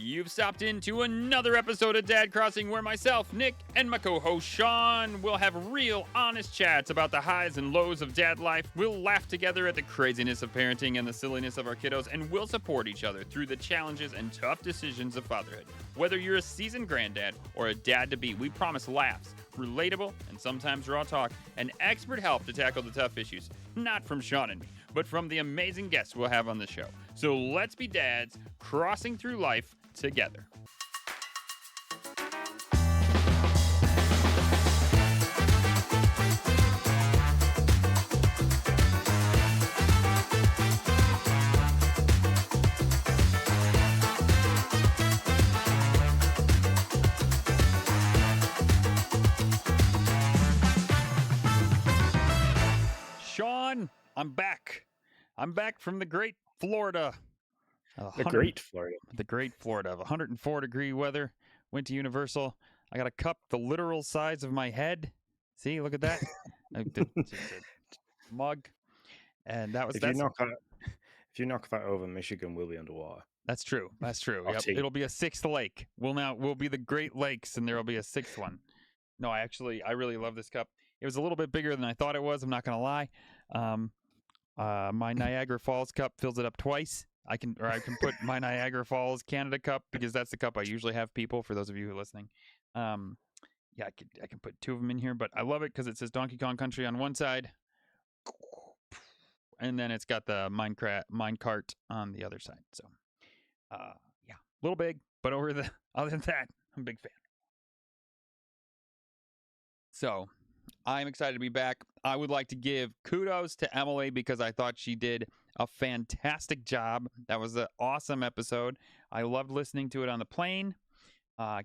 You've stopped into another episode of Dad Crossing where myself, Nick, and my co-host Sean will have real, honest chats about the highs and lows of dad life. We'll laugh together at the craziness of parenting and the silliness of our kiddos, and we'll support each other through the challenges and tough decisions of fatherhood. Whether you're a seasoned granddad or a dad-to-be, we promise laughs, relatable, and sometimes raw talk, and expert help to tackle the tough issues. Not from Sean and me, but from the amazing guests we'll have on the show. So let's be dads crossing through life together. Sean, I'm back. I'm back from the great Florida. The great Florida. The great Florida. 104-degree weather. Went to Universal. I got a cup the literal size of my head. See, look at that. Just a mug. And that was If you knock that over, Michigan will be underwater. That's true. That's true. Yep. It'll be a sixth lake. We'll be the Great Lakes, and there will be a sixth one. No, I really love this cup. It was a little bit bigger than I thought it was. I'm not gonna lie. My Niagara Falls cup fills it up twice. I can put my Niagara Falls Canada cup because that's the cup I usually have people. For those of you who are listening, I can put two of them in here. But I love it because it says Donkey Kong Country on one side, and then it's got the minecart on the other side. So, a little big, but other than that, I'm a big fan. So, I'm excited to be back. I would like to give kudos to Emily because I thought she did a fantastic job. That was an awesome episode. I loved listening to it on the plane. I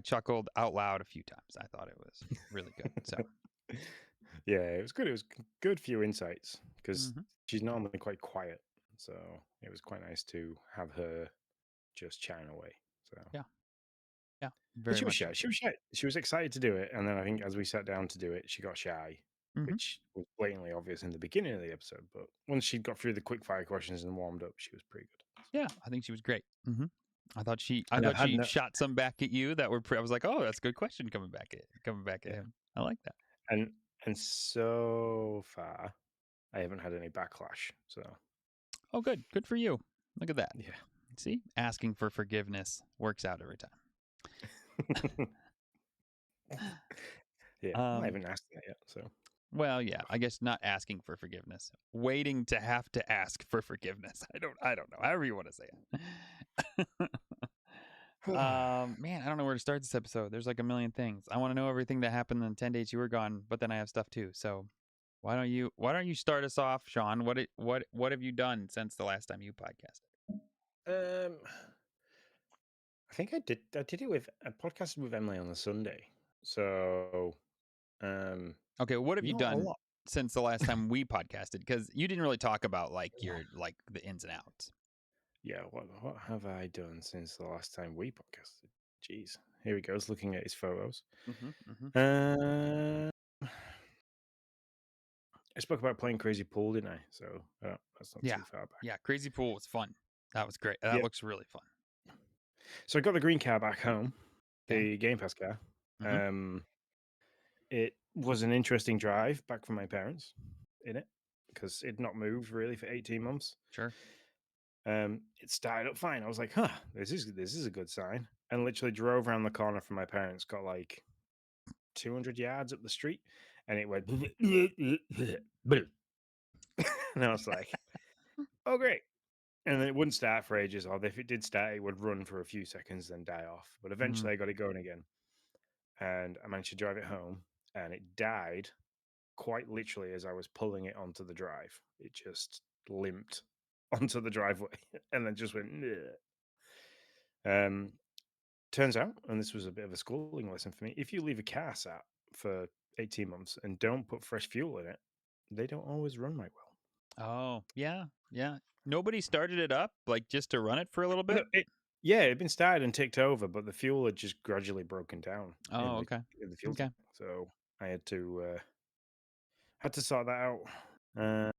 chuckled out loud a few times. I thought it was really good. So, yeah, it was good. It was good few insights because she's normally quite quiet. So it was quite nice to have her just chatting away. So yeah, she was shy. She was shy. She was excited to do it, and then I think as we sat down to do it, she got shy, which was blatantly obvious in the beginning of the episode. But once she got through the quick fire questions and warmed up, she was pretty good. Yeah, I think she was great. I thought she shot some back at you that were. I was like, oh, that's a good question coming back at him. I like that. And so far, I haven't had any backlash. So, oh, good for you. Look at that. Yeah. See, asking for forgiveness works out every time. I haven't asked that yet. So, well, yeah, I guess not asking for forgiveness, waiting to have to ask for forgiveness. I don't know. However you want to say it. Man, I don't know where to start this episode. There's like a million things. I want to know everything that happened in the 10 days you were gone, but then I have stuff too. So why don't you start us off, Sean? What have you done since the last time you podcasted? I think I did I podcasted with Emily on a Sunday. So okay, what have you done since the last time we podcasted? Because you didn't really talk about the ins and outs. Yeah, what have I done since the last time we podcasted? Jeez, here he goes looking at his photos. I spoke about playing Crazy Pool, didn't I? So that's not too far back. Yeah, Crazy Pool was fun. That was great. That looks really fun. So I got the green car back home, the Game Pass car. It was an interesting drive back from my parents in it because it'd not moved really for 18 months. Sure. It started up fine. I was like, this is a good sign. And literally drove around the corner from my parents, got like 200 yards up the street, and it went and I was like, oh great. And then it wouldn't start for ages, or if it did start, it would run for a few seconds, then die off. But eventually I got it going again. And I managed to drive it home, and it died quite literally as I was pulling it onto the drive. It just limped onto the driveway and then just went. Turns out, and this was a bit of a schooling lesson for me, if you leave a car sat for 18 months and don't put fresh fuel in it, they don't always run right well. Oh, yeah. Nobody started it up, like, just to run it for a little bit? It had been started and ticked over, but the fuel had just gradually broken down. Oh, okay. In the fuel tank. So I had to sort that out. Now,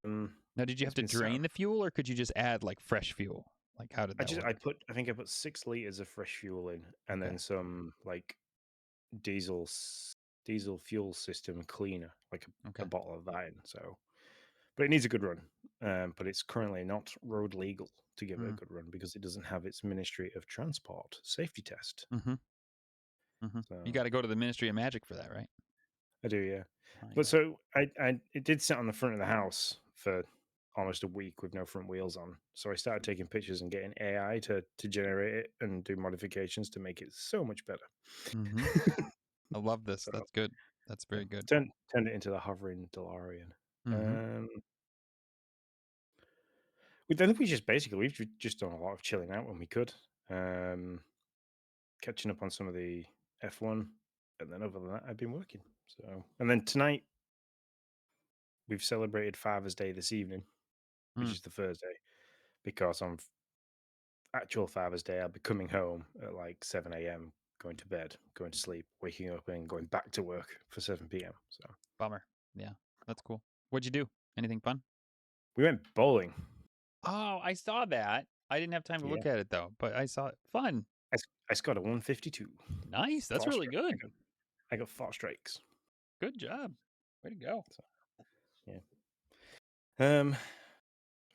did you have to drain the fuel, or could you just add, like, fresh fuel? Like, how did that work? I think I put 6 liters of fresh fuel in, and Okay. then some like diesel diesel fuel system cleaner, like a Okay. bottle of that in. So, but it needs a good run. But it's currently not road legal to give it a Mm. good run because it doesn't have its Ministry of Transport safety test. Mm-hmm. Mm-hmm. You So got to go to the Ministry of Magic for that, right? I do, yeah. Oh, But yeah. so I it did sit on the front of the house for almost a week with no front wheels on. So I started taking pictures and getting AI to generate it and do modifications to make it so much better. Mm-hmm. I love this. So That's good. That's yeah, very good. turned it into the hovering DeLorean. Mm-hmm. Um, then we just basically we've just done a lot of chilling out when we could, um, catching up on some of the F1, and then other than that, I've been working. So and then tonight we've celebrated Father's Day this evening, which Mm. is the Thursday, because on actual Father's Day I'll be coming home at like 7 a.m., going to bed, going to sleep, waking up, and going back to work for 7 p.m. So Bummer. Yeah. That's cool. What'd you do? Anything fun? we went bowling. Oh, I saw that. I didn't have time to Yeah, look at it though, but I saw it. Fun. I scored a 152. Nice. That's Four really strikes. good. I got 4 strikes. Good job. Way to go. So yeah. Um.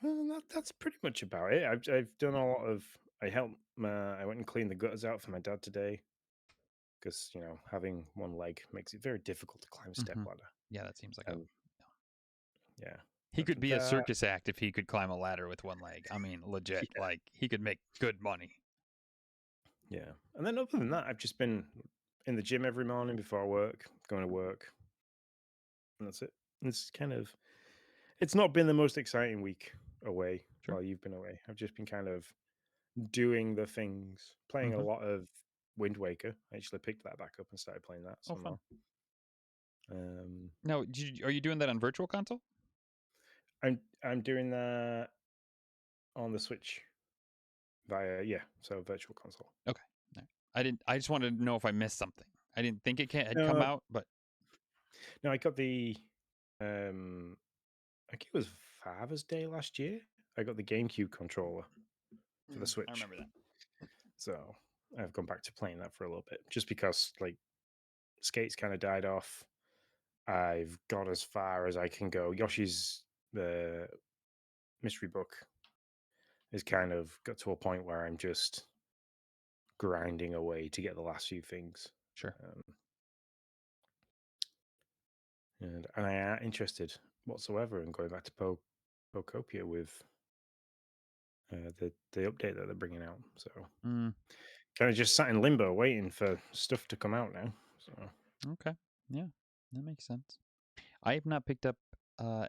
Well, that's pretty much about it. I've done a lot of. I helped. I went and cleaned the gutters out for my dad today because having one leg makes it very difficult to climb a step Mm-hmm. ladder. Yeah, that seems like a. And yeah, He I could did be a that. circus act if he could climb a ladder with one leg. I mean, legit. Yeah, Like, he could make good money. yeah. And then other than that, I've just been in the gym every morning before work, going to work, and that's it. It's kind of. It's not been the most exciting week away Sure. while you've been away. I've just been kind of doing the things, playing a Mm-hmm. lot of Wind Waker. I actually picked that back up and started playing that Oh, some fun. more. Um, Now, are you doing that on Virtual Console? I'm doing that on the Switch so Virtual Console. Okay. All right. I didn't. I just wanted to know if I missed something. I didn't think it had come No, out, but no, I got the um, I think it was Father's Day last year. I got the GameCube controller for the I Switch, remember that. so I've gone back to playing that for a little bit, just because like Skate's kind of died off. I've got as far as I can go. Yoshi's the mystery book is kind of got to a point where I'm just grinding away to get the last few things. Sure. Um, and I am interested whatsoever in going back to Pocopia with the update that they're bringing out. So Mm, kind of just sat in limbo waiting for stuff to come out now. So okay. Yeah, that makes sense. I have not picked up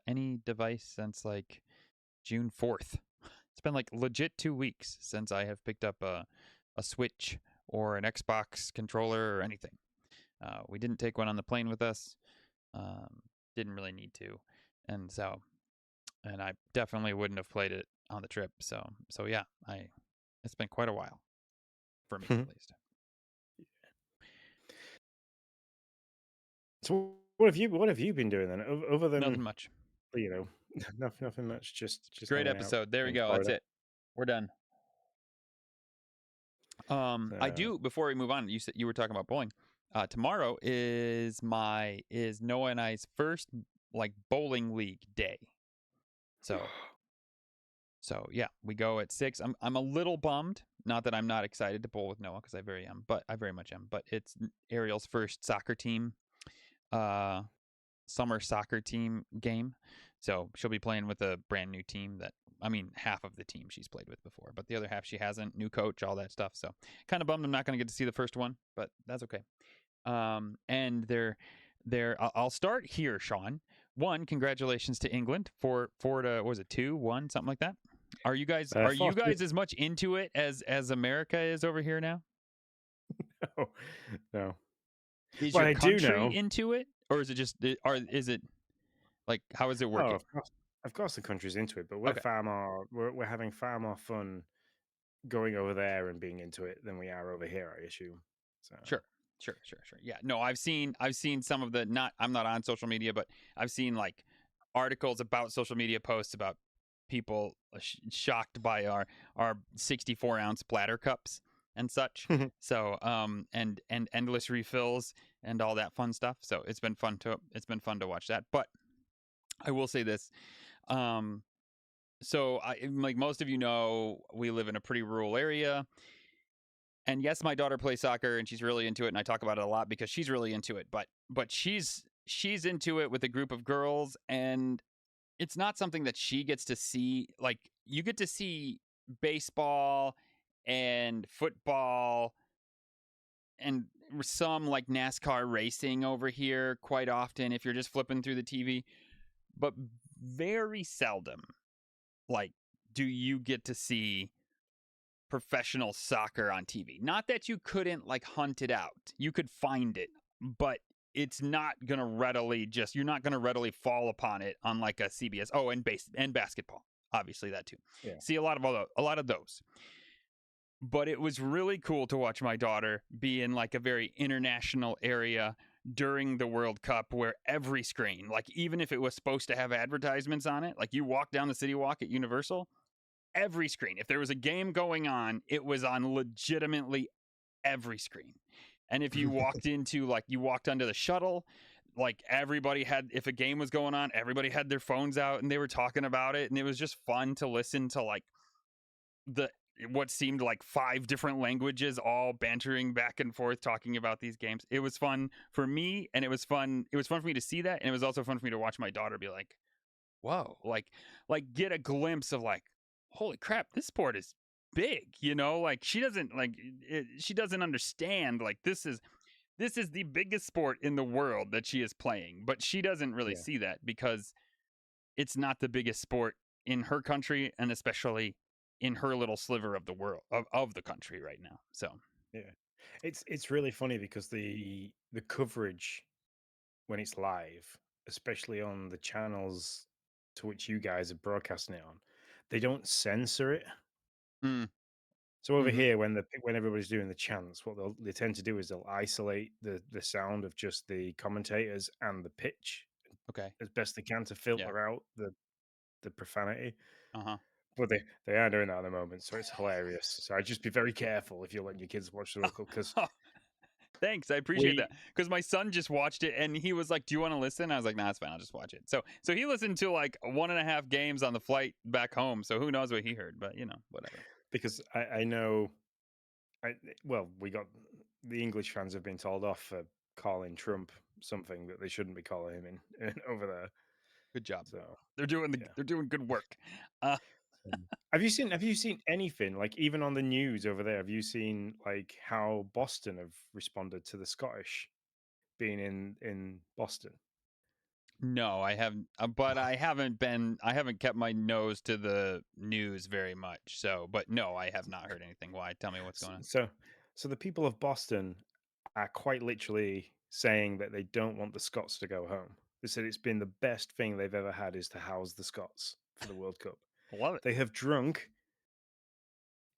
any device since like June 4th. It's been like legit 2 weeks since I have picked up a Switch or an Xbox controller or anything. We didn't take one on the plane with us. Um, didn't really need to, and I definitely wouldn't have played it on the trip. So yeah, it's been quite a while for me at least. so what have you been doing then other than Nothing much. nothing much, just Great hanging out episode. There we in go. That's Florida. it. We're done. I So do. Before we move on, you said you were talking about bowling. Tomorrow is Noah and I's first like bowling league day. So yeah, we go at 6. I'm a little bummed. Not that I'm not excited to bowl with Noah because I very much am. But it's Ariel's first soccer team, summer soccer team game. So she'll be playing with a brand new team half of the team she's played with before, but the other half she hasn't. New coach, all that stuff. So kind of bummed I'm not going to get to see the first one, but that's okay. And I'll start here, Sean. One, congratulations to England for 2-1, something like that. Are you guys 4-2. as much into it as America is over here now? No, no. Is But your I do country know. into it, or is it just, or is it like, how is it Oh, working? of course, the country's into it, but Okay, we're having far more fun going over there and being into it than we are over here, I assume. So sure. Yeah, no, I've seen some of the, not I'm not on social media, but I've seen like articles about social media posts about people shocked by our 64-ounce platter cups and such. So and endless refills and all that fun stuff. So it's been fun to watch that. But I will say this. Um, so like most of you know, we live in a pretty rural area. And yes, my daughter plays soccer and she's really into it, and I talk about it a lot because she's really into it. But she's into it with a group of girls, and it's not something that she gets to see. Like, you get to see baseball and football and some like NASCAR racing over here quite often if you're just flipping through the TV, but very seldom like do you get to see professional soccer on TV. Not that you couldn't like hunt it out. You could find it, but it's not going to readily just you're not going to readily fall upon it on like a CBS. Oh, and basketball. Obviously that too. Yeah. See a lot of those. But it was really cool to watch my daughter be in like a very international area during the World Cup where every screen, like even if it was supposed to have advertisements on it, like you walk down the city walk at Universal, every screen. If there was a game going on, it was on legitimately every screen. And if you walked into like you walked onto the shuttle, like everybody had if a game was going on, everybody had their phones out and they were talking about it, and it was just fun to listen to like the what seemed like 5 different languages all bantering back and forth talking about these games. It was fun for me, and it was fun for me to see that, and it was also fun for me to watch my daughter be like, whoa, like get a glimpse of like, holy crap, this sport is big, like she doesn't like she doesn't understand like this is the biggest sport in the world that she is playing, but she doesn't really Yeah. see that because it's not the biggest sport in her country, and especially in her little sliver of the world of the country right now. So Yeah. It's really funny because the coverage when it's live, especially on the channels to which you guys are broadcasting it on, they don't censor it. mm, So over mm-hmm. here, when everybody's doing the chants, what they tend to do is they'll isolate the sound of just the commentators and the pitch Okay. as best they can to Yeah. filter out the profanity. Uh-huh. But they are doing that at the moment, so it's hilarious. So I'd just be very careful if you're letting your kids watch the World Cup because Thanks, I appreciate we that. Because my son just watched it and he was like, "Do you want to listen?" I was like, "Nah, it's fine. I'll just watch it." So he listened to like 1.5 games on the flight back home. So who knows what he heard? But whatever. because I know well we got the English fans have been told off for calling Trump something that they shouldn't be calling him in over there. Good job. So yeah. They're doing good work. Uh, Have you seen anything like even on the news over there? Have you seen like how Boston have responded to the Scottish being in Boston? no, I haven't. But I haven't kept my nose to the news very much. So, but no, I have not heard anything. Why? Tell me what's S- going on. So, so the people of Boston are quite literally saying that they don't want the Scots to go home. They said it's been the best thing they've ever had is to house the Scots for the World Cup. Love it. They have drunk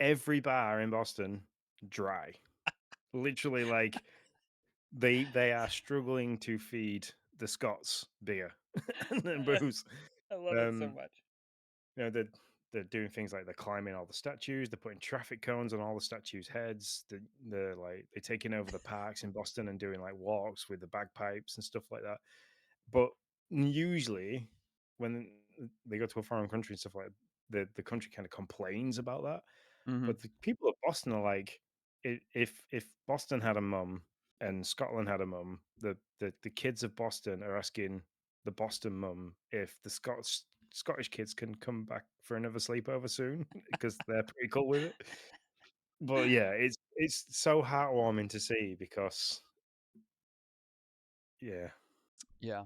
every bar in Boston dry. Literally, like they are struggling to feed the Scots beer and then booze. I love it so Um, much. they're doing things like they're climbing all the statues, they're putting traffic cones on all the statues' heads. They're like they're taking over the parks in Boston and doing like walks with the bagpipes and stuff like that. But usually, when they go to a foreign country and stuff like that, the country kind of complains about that. Mm-hmm. But the people of Boston are like, if Boston had a mum and Scotland had a mum, the kids of Boston are asking the Boston mum if the Scottish kids can come back for another sleepover soon because they're pretty cool with it. But yeah, it's so heartwarming to see because yeah, Yeah.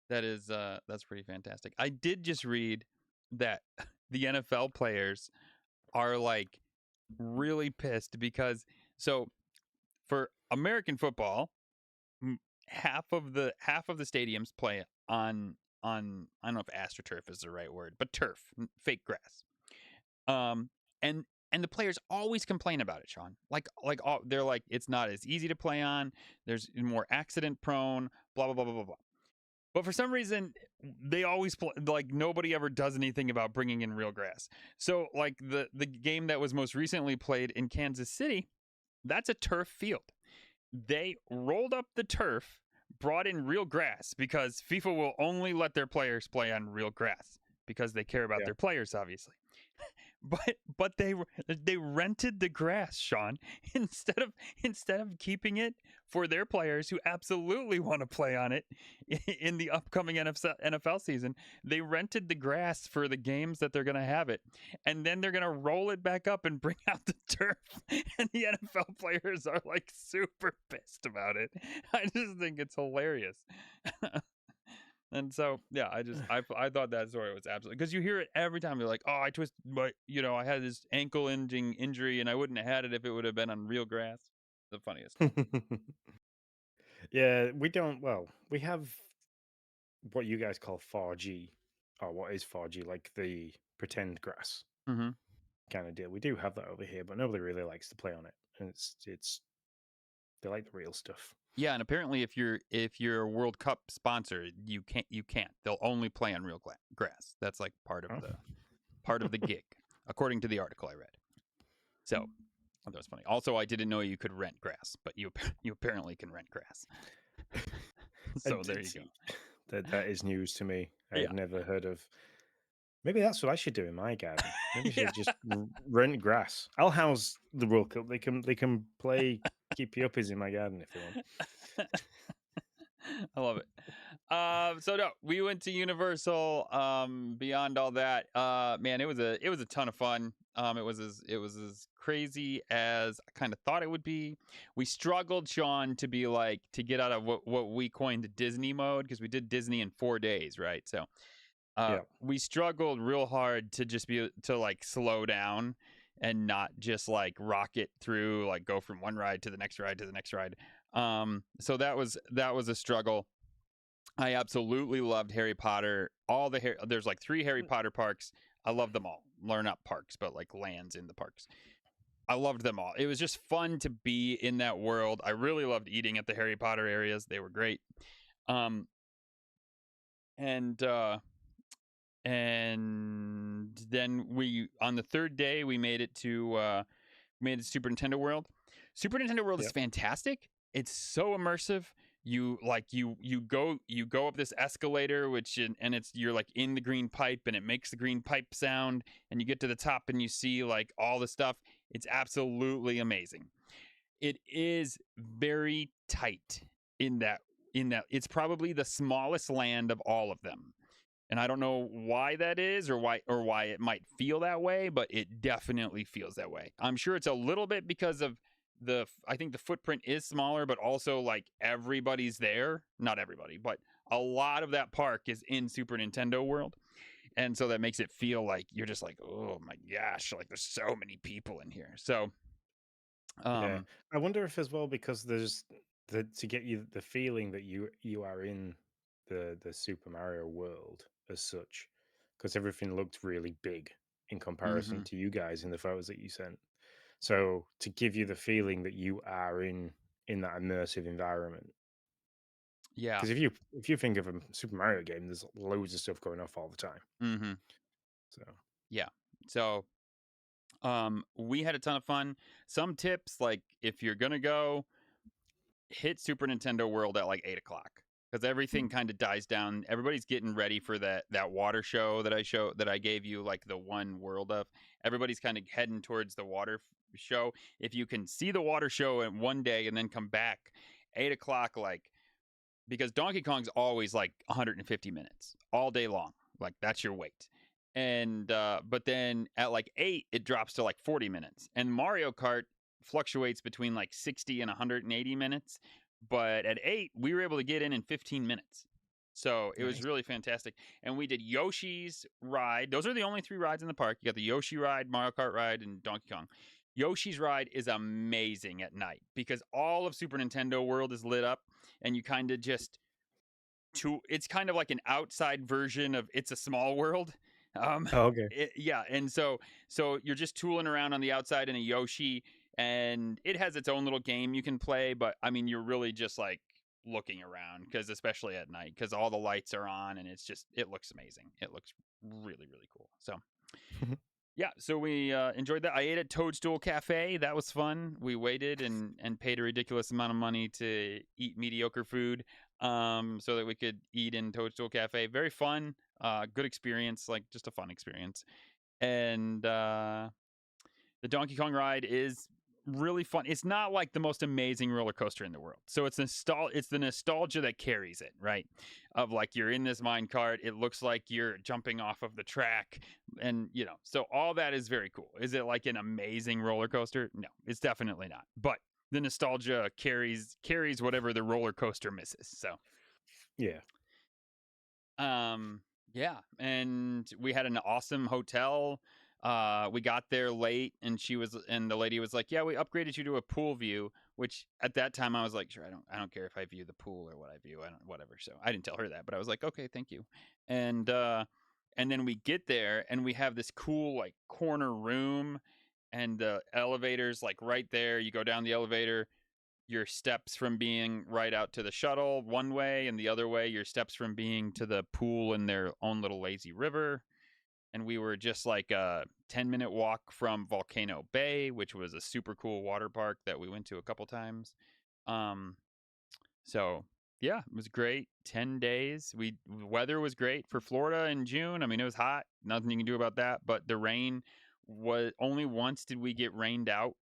That's pretty fantastic. I did just read that the NFL players are like really pissed because so for American football, half of the stadiums play on I don't know if astroturf is the right word, but turf, fake grass. Um and and the players always complain about it, Sean. Like all, they're like it's not as easy to play on. There's more accident prone, blah blah blah blah blah blah. But for some reason, they always like nobody ever does anything about bringing in real grass. So like the game that was most recently played in Kansas City, that's a turf field. They rolled up the turf, brought in real grass because FIFA will only let their players play on real grass because they care about Yeah. their players, obviously. But they rented the grass, Sean, instead of keeping it for their players who absolutely want to play on it in the upcoming NFL season. They rented the grass for the games that they're going to have it, and then they're going to roll it back up and bring out the turf, and the NFL players are like super pissed about it. I just think it's hilarious. And so, yeah, I thought that story was absolutely, because you hear it every time. You're like, oh, I twisted my, I had this ankle injury, and I wouldn't have had it if it would have been on real grass. The funniest. Yeah, we don't. Well, we have what you guys call 4G, or what is 4G, like the pretend grass Mm-hmm. kind of deal. We do have that over here, but nobody really likes to play on it. And it's they like the real stuff. Yeah, and apparently, if you're a World Cup sponsor, you can't. They'll only play on real grass. That's like part of the gig, according to the article I read. So that was funny. Also, I didn't know you could rent grass, but you apparently can rent grass. So there you go. That is news to me. Yeah. I've never heard of. Maybe that's what I should do in my garden. Maybe I should Yeah. just rent grass. I'll house the World Cup. They can play keepy uppies in my garden if they want. I love it. So no, we went to Universal. Beyond all that, man, it was a ton of fun. It was as crazy as I kind of thought it would be. We struggled, Sean, to get out of what we coined Disney mode, because we did Disney in 4 days, right? So Yeah. we struggled real hard to just like slow down and not just like rocket through, like go from one ride to the next ride to the next ride. So that was a struggle. I absolutely loved Harry Potter. There's like 3 Harry Potter parks. I love them all. They're not parks, but like lands in the parks. I loved them all. It was just fun to be in that world. I really loved eating at the Harry Potter areas. They were great. And then on the 3rd day, we made it to Super Nintendo World. Super Nintendo World is fantastic. It's so immersive. You go up this escalator, you're like in the green pipe, and it makes the green pipe sound, and you get to the top and you see like all the stuff. It's absolutely amazing. It is very tight in that it's probably the smallest land of all of them. And I don't know why that is, or why it might feel that way, but it definitely feels that way. I'm sure it's a little bit because of I think the footprint is smaller, but also like everybody's there. Not everybody, but a lot of that park is in Super Nintendo World. And so that makes it feel like you're just like, oh my gosh, like there's so many people in here. So, Yeah, I wonder if as well, because there's to get you the feeling that you are in the Super Mario world as such, because everything looked really big in comparison to you guys in the photos that you sent. So to give you the feeling that you are in that immersive environment. yeah. Because if you think of a Super Mario game, there's loads of stuff going off all the time. Mm-hmm. So Yeah. So we had a ton of fun. Some tips, like if you're gonna go, hit Super Nintendo World at like 8 o'clock, because everything kind of dies down. Everybody's getting ready for that water show that I gave you, like the one world of. Everybody's kind of heading towards the water show. If you can see the water show in one day and then come back 8 o'clock, like, because Donkey Kong's always like 150 minutes all day long. Like that's your wait. And but then at like 8, it drops to like 40 minutes. And Mario Kart fluctuates between like 60 and 180 minutes. But at 8, we were able to get in 15 minutes. So it was Nice. really fantastic. And we did Yoshi's ride. Those are the only 3 rides in the park. You got the Yoshi ride, Mario Kart ride, and Donkey Kong. Yoshi's ride is amazing at night because all of Super Nintendo World is lit up, and you kind of it's kind of like an outside version of It's a Small World. Oh, okay. Yeah, and so you're just tooling around on the outside in a Yoshi, and it has its own little game you can play, but I mean, you're really just like looking around, because especially at night, because all the lights are on and it looks amazing. It looks really, really cool. So yeah, so we enjoyed that. I ate at Toadstool Cafe. That was fun. We waited and paid a ridiculous amount of money to eat mediocre food, so that we could eat in Toadstool Cafe. Very fun, good experience, like just a fun experience. And the Donkey Kong ride is really fun. It's not like the most amazing roller coaster in the world. So it's the nostalgia that carries it, right? Of like, you're in this mine cart, it looks like you're jumping off of the track, and so all that is very cool. Is it like an amazing roller coaster? No, it's definitely not. But the nostalgia carries whatever the roller coaster misses. So Yeah. yeah, and we had an awesome hotel. We got there late, and the lady was like, "Yeah, we upgraded you to a pool view," which at that time I was like, "Sure, I don't care if I view the pool or what I view, I don't whatever." So I didn't tell her that, but I was like, "Okay, thank you." And then we get there, and we have this cool like corner room, and the elevator's like right there. You go down the elevator, your steps from being right out to the shuttle one way, and the other way your steps from being to the pool in their own little lazy river. And we were just like a 10-minute walk from Volcano Bay, which was a super cool water park that we went to a couple times. So yeah, it was great. 10 days. The weather was great for Florida in June. I mean, it was hot, nothing you can do about that, but the rain was only once did we get rained out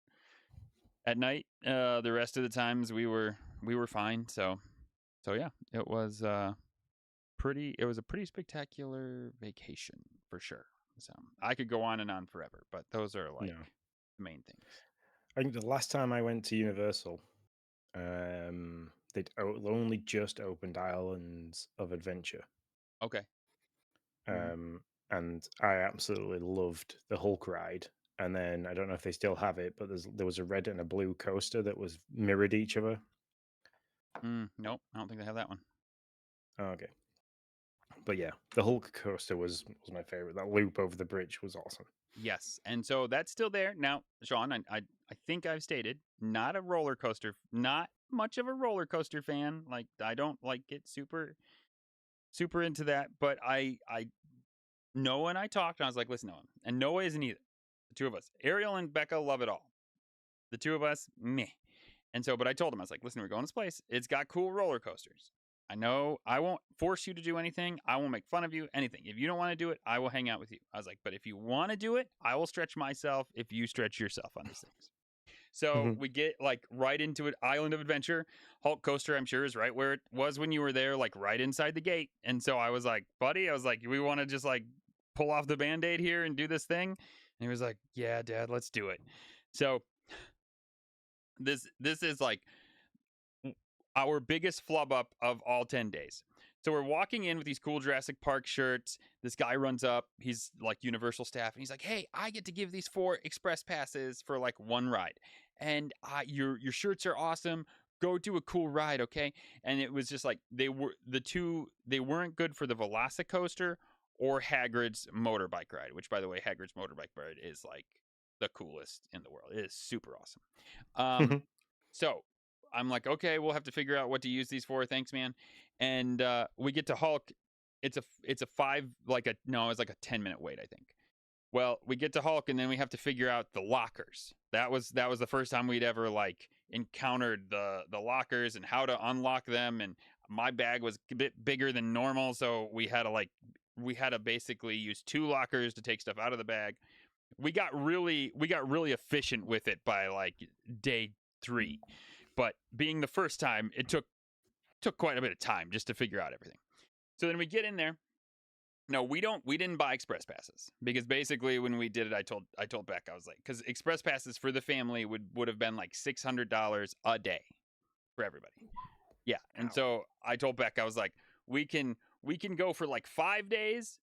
at night. The rest of the times we were fine. So yeah, it was it was a pretty spectacular vacation for sure. So I could go on and on forever, but those are like No. the main things. I think the last time I went to Universal, they'd only just opened Islands of Adventure. Okay. Mm-hmm. And I absolutely loved the Hulk ride. And then I don't know if they still have it, but there was a red and a blue coaster that was mirrored each other. Nope, I don't think they have that one. Oh, okay. But yeah, the Hulk coaster was my favorite. That loop over the bridge was awesome. Yes, and so that's still there now, Sean. I think I've stated, not a roller coaster, not much of a roller coaster fan. Like, I don't like get super into that, but I Noah and I talked, and I was like, listen, Noah, and Noah isn't either. The two of us, Ariel and Becca, love it all. The two of us, meh. And so, but I told him, I was like, listen, we're going to this place. It's got cool roller coasters. I know I won't force you to do anything. I won't make fun of you, anything. If you don't want to do it, I will hang out with you. I was like, but if you want to do it, I will stretch myself if you stretch yourself on these things. So we get like right into it. Island of Adventure. Hulk coaster, I'm sure, is right where it was when you were there, like right inside the gate. And so I was like, buddy, I was like, we want to just like pull off the Band-Aid here and do this thing. And he was like, yeah, Dad, let's do it. So this is like our biggest flub up of all 10 days. So we're walking in with these cool Jurassic Park shirts. This guy runs up. He's like Universal staff. And he's like, hey, I get to give these 4 express passes for like one ride. And your shirts are awesome. Go do a cool ride, okay? And it was just like, they weren't good for the Velocicoaster or Hagrid's motorbike ride, which, by the way, Hagrid's motorbike ride is like the coolest in the world. It is super awesome. So I'm like, okay, we'll have to figure out what to use these for. Thanks, man. And we get to Hulk. It's a 10-minute wait, I think. Well, we get to Hulk, and then we have to figure out the lockers. That was the first time we'd ever like encountered the lockers and how to unlock them. And my bag was a bit bigger than normal, so we had to basically use 2 lockers to take stuff out of the bag. We got really efficient with it by like day 3. But being the first time, it took quite a bit of time just to figure out everything. So then we get in there. No, we didn't buy express passes, because basically when we did it, I told Beck, I was like, because express passes for the family would have been like $600 a day for everybody. Yeah. And so I told Beck, I was like, we can go for like 5 days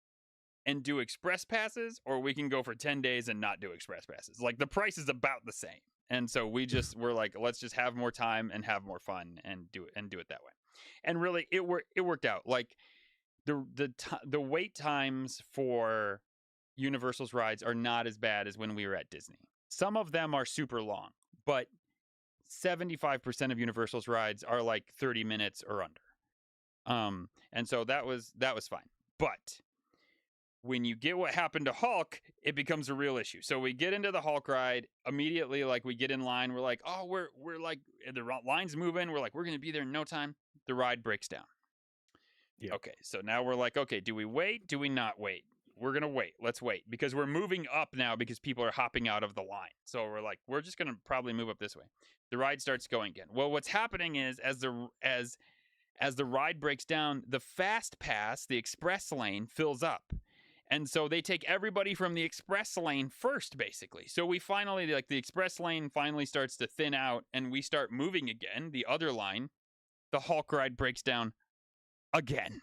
and do express passes, or we can go for 10 days and not do express passes. Like, the price is about the same. And so we're like, let's just have more time and have more fun and do it that way. And really it worked out. Like, the wait times for Universal's rides are not as bad as when we were at Disney. Some of them are super long, but 75% of Universal's rides are like 30 minutes or under. And so that was fine. But when you get what happened to Hulk, it becomes a real issue. So we get into the Hulk ride immediately, like we get in line. We're like, oh, we're like the line's moving. We're like, we're gonna be there in no time. The ride breaks down. Yeah. Okay, so now we're like, okay, do we wait? Do we not wait? We're gonna wait. Let's wait because we're moving up now because people are hopping out of the line. So we're like, we're just gonna probably move up this way. The ride starts going again. Well, what's happening is as the ride breaks down, the fast pass, the express lane, fills up. And so they take everybody from the express lane first, basically. So we finally, like, the express lane finally starts to thin out and we start moving again, the other line. The Hulk ride breaks down again.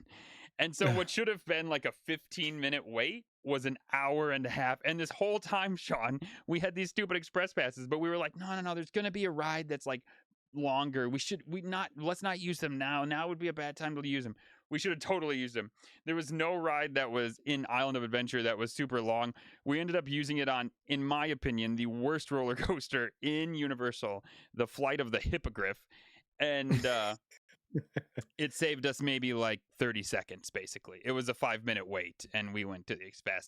And so what should have been like a 15-minute wait was an hour and a half. And this whole time, Sean, we had these stupid express passes, but we were like, no, there's going to be a ride that's like longer. Let's not use them now. Now would be a bad time to use them. We should have totally used them. There was no ride that was in Island of Adventure that was super long. We ended up using it on, in my opinion, the worst roller coaster in Universal, the Flight of the Hippogriff. And it saved us maybe like 30 seconds, basically. It was a 5-minute wait, and we went to the express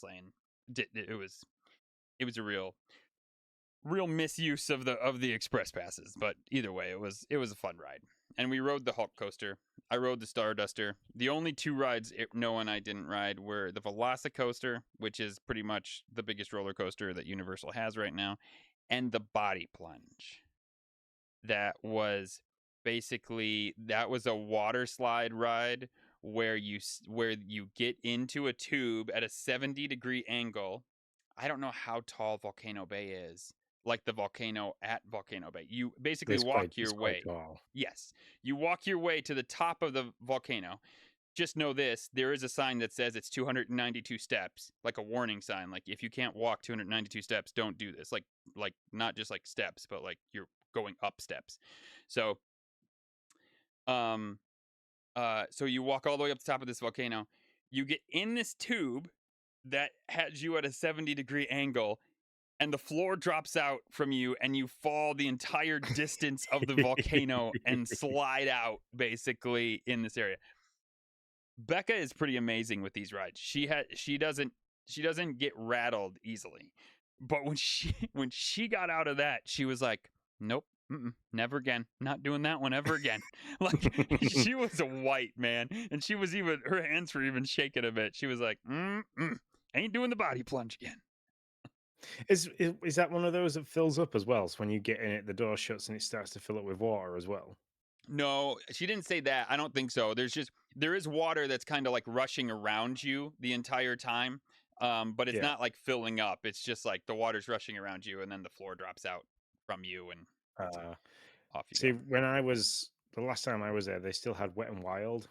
lane. It was a real misuse of the express passes, but either way, it was a fun ride. And we rode the Hulk coaster. I rode the Starduster. The only two rides Noah and I didn't ride were the Velocicoaster, which is pretty much the biggest roller coaster that Universal has right now, and the Body Plunge. That was a water slide ride where you get into a tube at a 70-degree angle. I don't know how tall Volcano Bay is. Like the volcano at Volcano Bay. You basically walk your way. Yes. You walk your way to the top of the volcano. Just know this, there is a sign that says it's 292 steps, like a warning sign. Like, if you can't walk 292 steps, don't do this. Like not just like steps, but like you're going up steps. So so you walk all the way up the top of this volcano. You get in this tube that has you at a 70-degree angle, and the floor drops out from you, and you fall the entire distance of the volcano and slide out, basically, in this area. Becca is pretty amazing with these rides. She doesn't get rattled easily, but when she got out of that, she was like, nope. Never again. Not doing that one ever again. Like, she was a white, man, and her hands were even shaking a bit. She was like, ain't doing the body plunge again. Is that one of those that fills up as well? So when you get in it, the door shuts and it starts to fill up with water as well? No, she didn't say that. I don't think so. There is water that's kind of like rushing around you the entire time, but it's not like filling up. It's just like the water's rushing around you, and then the floor drops out from you, and off you See, go. the last time I was there, they still had Wet and Wild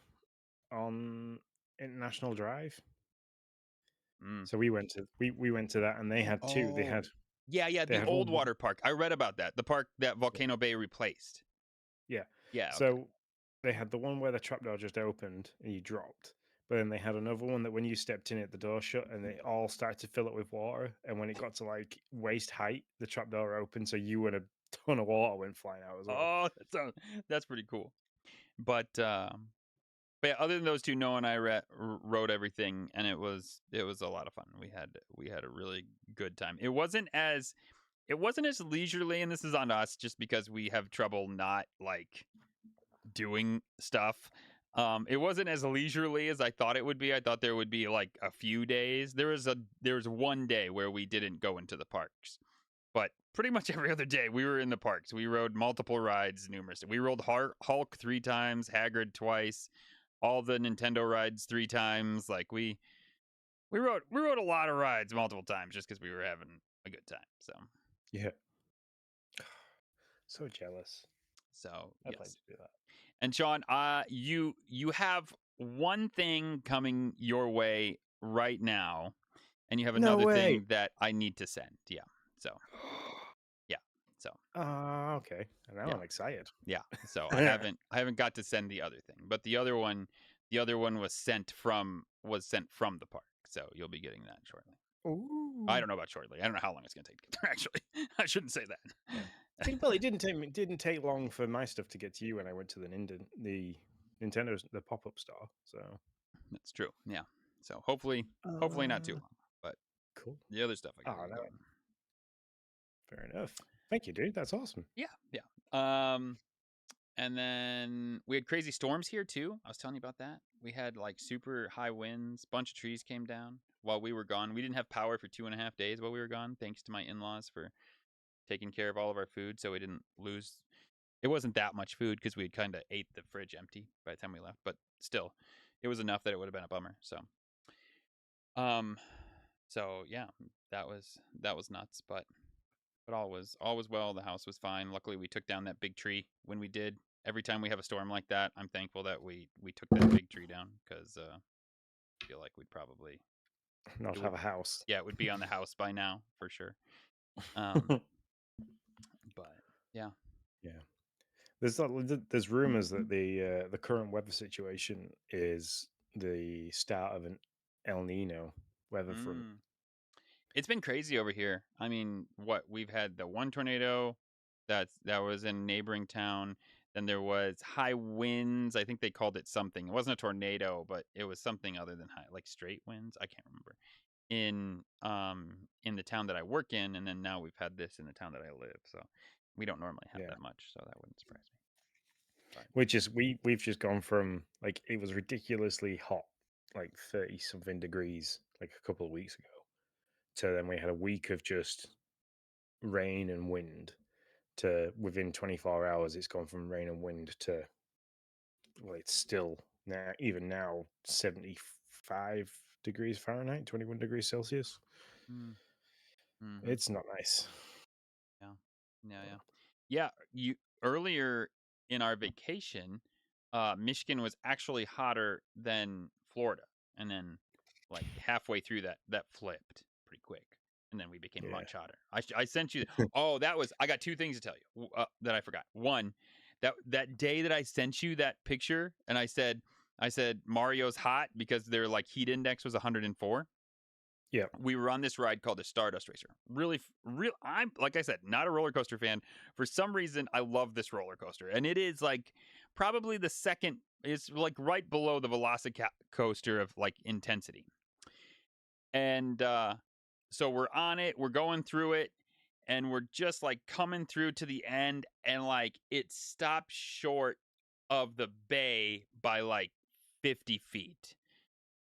on International Drive. So we went to that, and they had two. They had the old water park. I read about that. The park that Volcano Bay replaced. Yeah. Yeah. Okay. So they had the one where the trapdoor just opened and you dropped. But then they had another one that when you stepped in it, the door shut and it all started to fill up with water. And when it got to like waist height, the trapdoor opened, so you and a ton of water went flying out as well. Oh, that's pretty cool. But yeah, other than those two, Noah and I rode everything, and it was a lot of fun. We had a really good time. It wasn't as leisurely, and this is on us just because we have trouble not like doing stuff. It wasn't as leisurely as I thought it would be. I thought there would be like a few days. There was one day where we didn't go into the parks, but pretty much every other day we were in the parks. We rode multiple rides, numerous. We rode Hulk 3 times, Hagrid twice, all the Nintendo rides 3 times. Like we rode a lot of rides multiple times just because we were having a good time. So yeah, so jealous. So I'd like to do that. And Sean, you have one thing coming your way right now, and you have another thing that I need to send. Yeah. So. Yeah. So. Okay. Now I'm excited. Yeah. So I haven't got to send the other thing, but the other one was sent from the park. So you'll be getting that shortly. Ooh. I don't know about shortly. I don't know how long it's going to take to get there. Actually, I shouldn't say that. Yeah. Well, it didn't take long for my stuff to get to you when I went to the Nintendo's the pop-up store. So That's true. Yeah. So hopefully not too uh, long. But cool. the other stuff I got Oh, to get no, going. fair enough. Thank you, dude. That's awesome. Yeah. Yeah. And then we had crazy storms here too. I was telling you about that. We had like super high winds. Bunch of trees came down while we were gone. We didn't have power for 2.5 days while we were gone, thanks to my in-laws for taking care of all of our food, so we didn't lose. It wasn't that much food because we had kind of ate the fridge empty by the time we left, but still, it was enough that it would have been a bummer. Um, so yeah, that was nuts, but all was well. The house was fine. Luckily, we took down that big tree when we did. Every time we have a storm like that, I'm thankful that we took that big tree down because I feel like we'd probably Not it have would a house. yeah it would be on the house by now for sure. Um, but yeah. Yeah. There's rumors that the current weather situation is the start of an El Nino weather front. Mm. It's been crazy over here. I mean, what we've had the one tornado that was in a neighboring town. Then there was high winds. I think they called it something. It wasn't a tornado, but it was something other than high, like straight winds. I can't remember. In the town that I work in, and then now we've had this in the town that I live. So we don't normally have Yeah. that much, so that wouldn't surprise me. But Which is we've just gone from like it was ridiculously hot, like 30 something degrees like a couple of weeks ago, to then we had a week of just rain and wind to within 24 hours it's gone from rain and wind to, well, it's still now, even now, 75 degrees Fahrenheit, 21 degrees Celsius. mm, mm-hmm. It's not nice. Yeah. Yeah. You earlier in our vacation, Michigan was actually hotter than Florida, and then like halfway through that flipped pretty quick, and then we became Yeah. much hotter. I sent you. Oh, that was. I got two things to tell you that I forgot. One, that day that I sent you that picture, and I said Mario's hot because their like heat index was 104. Yeah. We were on this ride called the Stardust Racer. Really, real. I'm like I said, not a roller coaster fan. For some reason, I love this roller coaster, and it is like probably the second. It's like right below the Velocicoaster of like intensity. And so we're on it. We're going through it, and we're just like coming through to the end, and like it stops short of the bay by like 50 feet.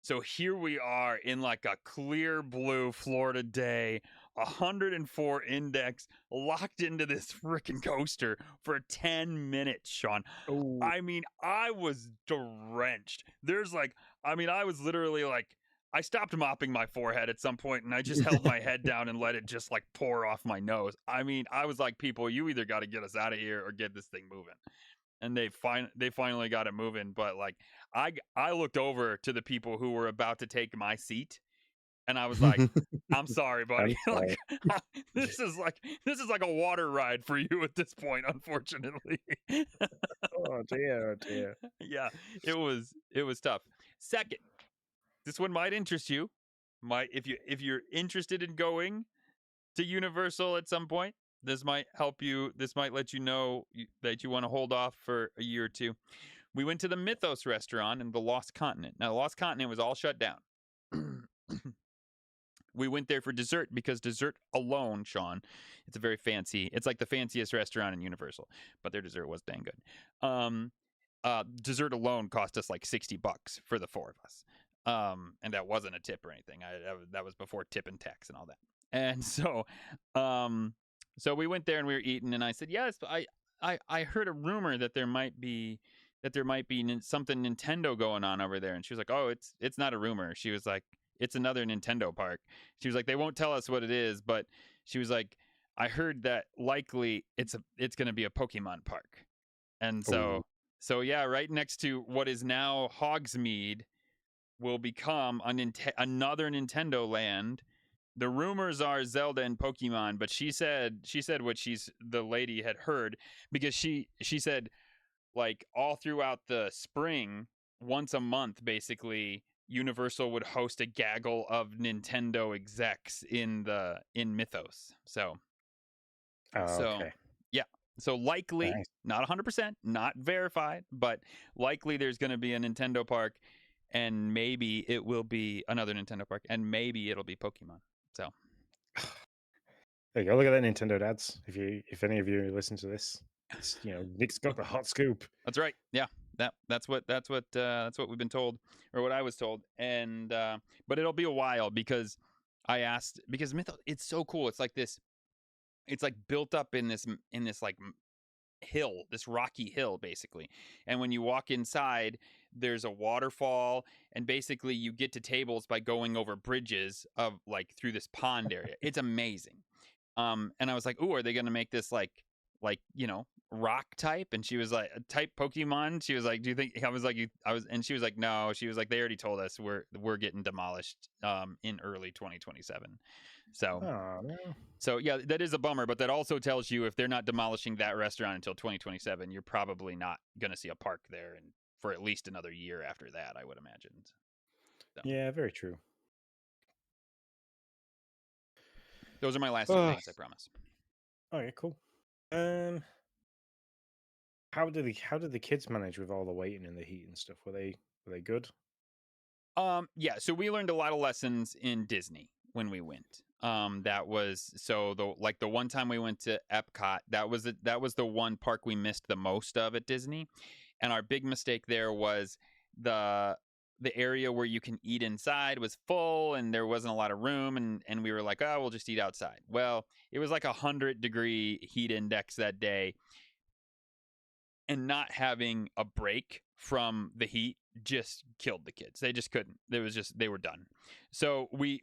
So here we are in like a clear blue Florida day, 104 index, locked into this freaking coaster for 10 minutes, Sean. Oh, I mean, I was drenched. I was literally like, I stopped mopping my forehead at some point and I just held my head down and let it just like pour off my nose. I mean, I was like, people, you either got to get us out of here or get this thing moving. And they finally got it moving, but like I looked over to the people who were about to take my seat and I was like, I'm sorry, buddy. I'm sorry. Like this is like a water ride for you at this point, unfortunately. Oh dear, oh dear. Yeah, it was tough. Second, this one might interest you. Might if you're interested in going to Universal at some point, this might help you. This might let you know that you want to hold off for a year or two. We went to the Mythos restaurant in the Lost Continent. Now, the Lost Continent was all shut down. We went there for dessert because dessert alone, Sean, it's like the fanciest restaurant in Universal, but their dessert was dang good. Dessert alone cost us like $60 for the four of us. And that wasn't a tip or anything. That was before tip and tax and all that. And so we went there and we were eating, and I said, yes, I heard a rumor that there might be something Nintendo going on over there. And she was like, oh, it's not a rumor. She was like, it's another Nintendo park. She was like, they won't tell us what it is, but she was like, I heard that likely it's going to be a Pokemon park. And Oh, so yeah, right next to what is now Hogsmeade will become another Nintendo land. The rumors are Zelda and Pokemon, but she said what the lady had heard, because she said like all throughout the spring, once a month basically, Universal would host a gaggle of Nintendo execs in Mythos. So okay. yeah, So likely, Nice. not 100%, not verified, but likely there's going to be a Nintendo park, and maybe it will be another Nintendo park, and maybe it'll be Pokemon. So There you go. Look at that, Nintendo dads. If any of you listen to this, it's Nick's got the hot scoop. that's right. Yeah, that's what we've been told, or what I was told, and but it'll be a while because I asked because Mythos, it's so cool. It's like this. It's like built up in this like hill, this rocky hill, basically. And when you walk inside, there's a waterfall, and basically you get to tables by going over bridges of like through this pond area. It's amazing. And I was like, "Ooh, are they going to make this like rock type?" And she was like, "Type Pokemon." She was like, "Do you think?" I was like, and she was like, "No." She was like, "They already told us we're getting demolished in early 2027." So Oh no. so yeah, that is a bummer, but that also tells you if they're not demolishing that restaurant until 2027, you're probably not going to see a park there and for at least another year after that, I would imagine. So Yeah, very true. those are my last two Oh, things, I promise. okay, cool. Um, how did the kids manage with all the waiting and the heat and stuff? Were they good? Yeah, so we learned a lot of lessons in Disney when we went. That was so the one time we went to Epcot, that was the one park we missed the most of at Disney. And our big mistake there was the the area where you can eat inside was full and there wasn't a lot of room, and we were like, oh, we'll just eat outside. Well, it was like 100-degree heat index that day, and not having a break from the heat just killed the kids. They just couldn't. They were done. So we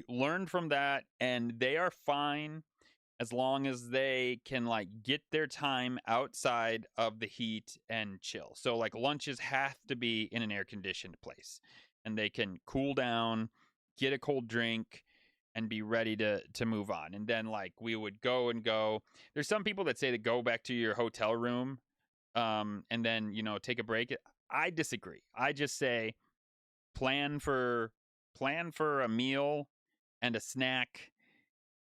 learned from that, and they are fine as long as they can like get their time outside of the heat and chill. So like lunches have to be in an air conditioned place, and they can cool down, get a cold drink, and be ready to move on. And then like we would go and go. There's some people that say to go back to your hotel room, and then take a break. I disagree. I just say plan for plan for a meal and a snack,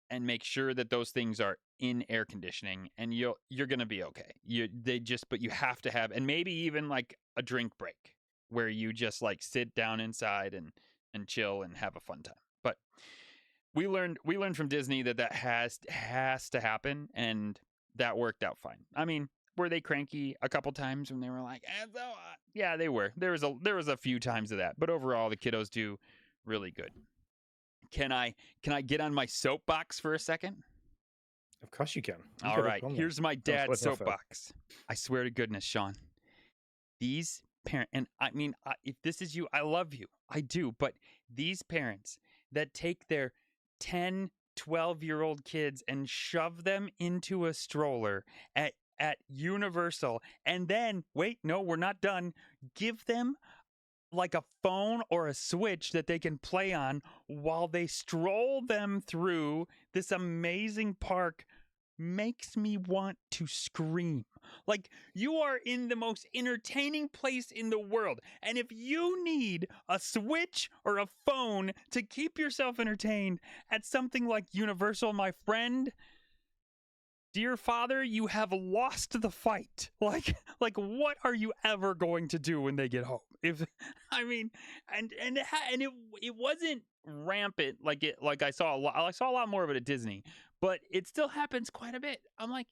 and make sure that those things are in air conditioning, and you're gonna be okay. But you have to have, and maybe even like a drink break where you just like sit down inside and chill and have a fun time. But we learned from Disney that has to happen, and that worked out fine. I mean, were they cranky a couple times when they were like, so yeah, they were. There was a few times of that, but overall the kiddos do really good. Can I get on my soapbox for a second? Of course you can. You All got right, up on there. here's my Don't dad's slip off it. soapbox. I swear to goodness, Sean, these parents, and I mean, if this is you, I love you. I do. But these parents that take their 10, 12-year-old kids and shove them into a stroller at Universal, and then, wait, no, we're not done. Give them like a phone or a switch that they can play on while they stroll them through this amazing park makes me want to scream. Like, you are in the most entertaining place in the world, and if you need a switch or a phone to keep yourself entertained at something like Universal, my friend, dear father, you have lost the fight. Like what are you ever going to do when they get home? If I mean, and it wasn't rampant like I saw a lot more of it at Disney, but it still happens quite a bit. I'm like,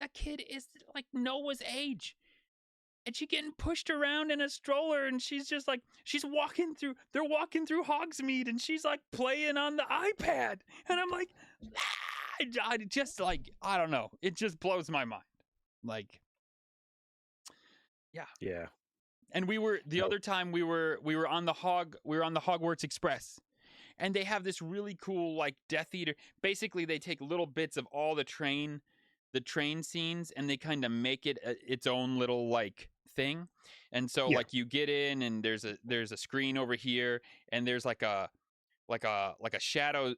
that kid is like Noah's age, and she getting pushed around in a stroller, and she's just like they're walking through Hogsmeade, and she's like playing on the iPad, and I'm like, I just like, I don't know, it just blows my mind. Like, yeah. Yeah. And we were the No. other time we were on the Hogwarts Express, and they have this really cool like Death Eater. Basically, they take little bits of all the train scenes, and they kind of make it its own little like thing. And so Yeah. like you get in, and there's a screen over here, and there's like a shadow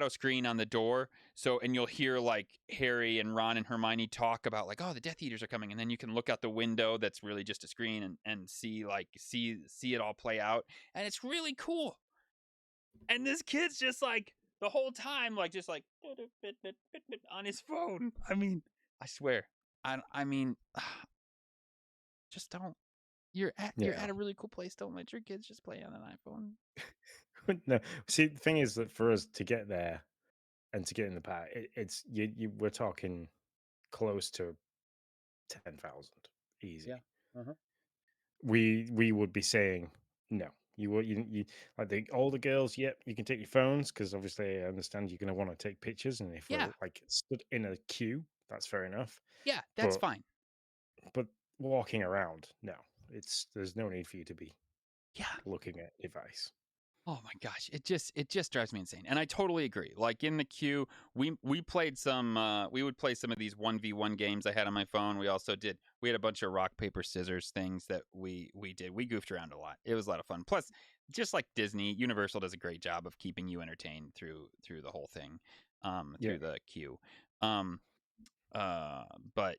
screen on the door. So, and you'll hear like Harry and Ron and Hermione talk about like, oh, the Death Eaters are coming, and then you can look out the window that's really just a screen, and see it all play out, and it's really cool. And this kid's just like the whole time like just like on his phone. I mean, I swear. I mean, just don't. You're Yeah. at a really cool place. Don't let your kids just play on an iPhone. No, see, the thing is that for us to get there and to get in the park, it's we're talking close to 10,000 Yeah. easy. Uh-huh. We would be saying no. You like the older girls. Yep, you can take your phones because obviously I understand you're going to want to take pictures, and if we're Yeah. like stood in a queue, that's fair enough. Yeah, that's But fine. but walking around, no, there's no need for you to be Yeah. looking at device. Oh my gosh, it just drives me insane. And I totally agree. Like in the queue, we played some we would play some of these 1v1 games I had on my phone. We had a bunch of rock paper scissors things that we did. We goofed around a lot. It was a lot of fun. Plus, just like Disney, Universal does a great job of keeping you entertained through the whole thing, Yeah. through the queue. Um but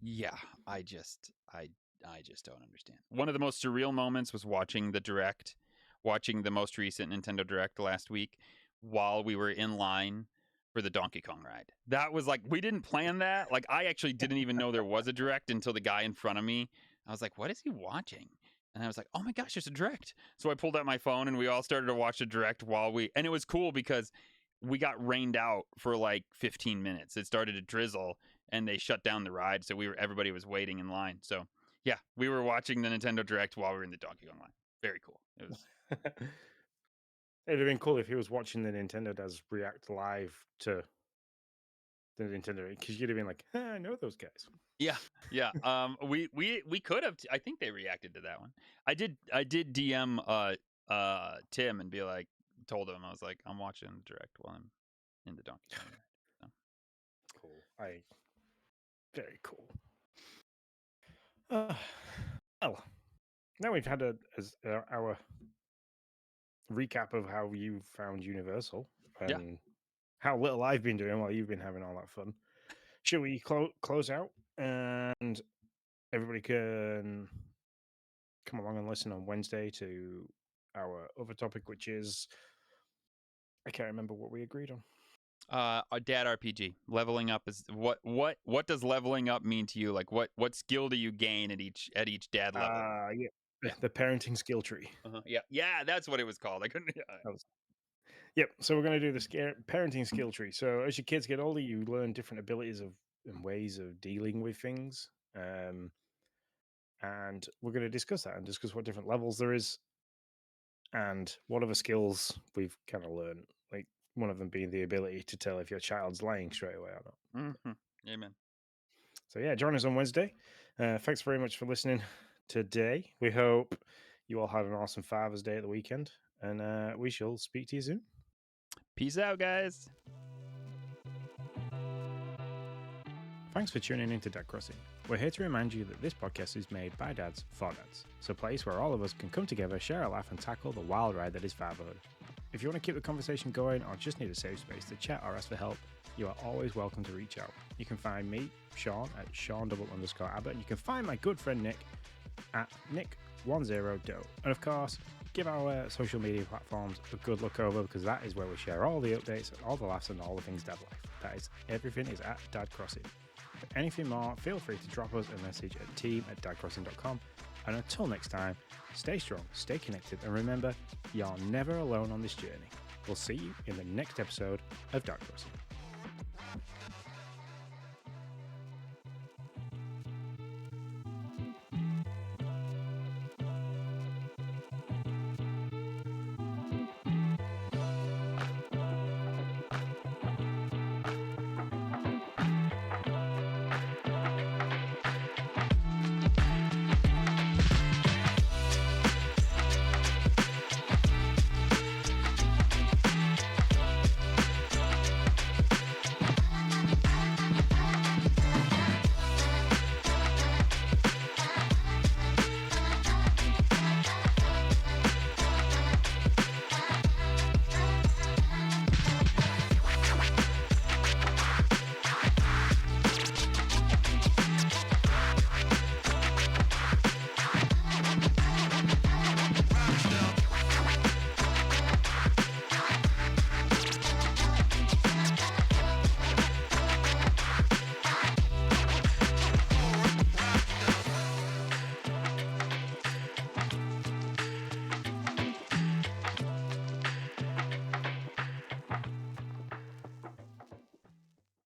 yeah, I just don't understand. One of the most surreal moments was watching the most recent Nintendo Direct last week while we were in line for the Donkey Kong ride. That was like, we didn't plan that. Like, I actually didn't even know there was a Direct until the guy in front of me. I was like, what is he watching? And I was like, oh my gosh, there's a Direct. So I pulled out my phone and we all started to watch the Direct and it was cool because we got rained out for like 15 minutes. It started to drizzle and they shut down the ride. So everybody was waiting in line. So yeah, we were watching the Nintendo Direct while we were in the Donkey Kong line. Very cool. It was. It'd have been cool if he was watching the Nintendo does react live to the Nintendo because you'd have been like, I know those guys. Yeah, yeah. We could have. I think they reacted to that one. I did DM Tim and told him I was like, I'm watching the Direct while I'm in the Donkey Kong ride. So. Cool. Very cool. Well, now we've had our recap of how you found Universal Yeah. and how little I've been doing while you've been having all that fun. Should we close out and everybody can come along and listen on Wednesday to our other topic, which is I can't remember what we agreed on. A dad RPG. Leveling up is what does leveling up mean to you? Like what skill do you gain at each dad level? Yeah, the parenting skill tree. Yeah, that's what it was called. I couldn't. Yep. So we're going to do the parenting skill tree. So as your kids get older, you learn different abilities and ways of dealing with things. And we're going to discuss that and discuss what different levels there is and what other skills we've kind of learned. Like one of them being the ability to tell if your child's lying straight away or not. Mm-hmm. Amen. So yeah, join us on Wednesday. Thanks very much for listening today. We hope you all had an awesome Father's Day at the weekend, and we shall speak to you soon. Peace out, guys. Thanks for tuning in to Dad Crossing. We're here to remind you that this podcast is made by dads for dads. It's a place where all of us can come together, share a laugh, and tackle the wild ride that is fatherhood. If you want to keep the conversation going or just need a safe space to chat or ask for help, you are always welcome to reach out. You can find me, Sean, at Sean_Abbott. You can find my good friend Nick at Nick10Do. And of course, give our social media platforms a good look over because that is where we share all the updates, all the laughs, and all the things dad life. That is, everything is at Dad Crossing. For anything more, feel free to drop us a message at team@dadcrossing.com. And until next time, stay strong, stay connected, and remember, you're never alone on this journey. We'll see you in the next episode of Dad Crossing.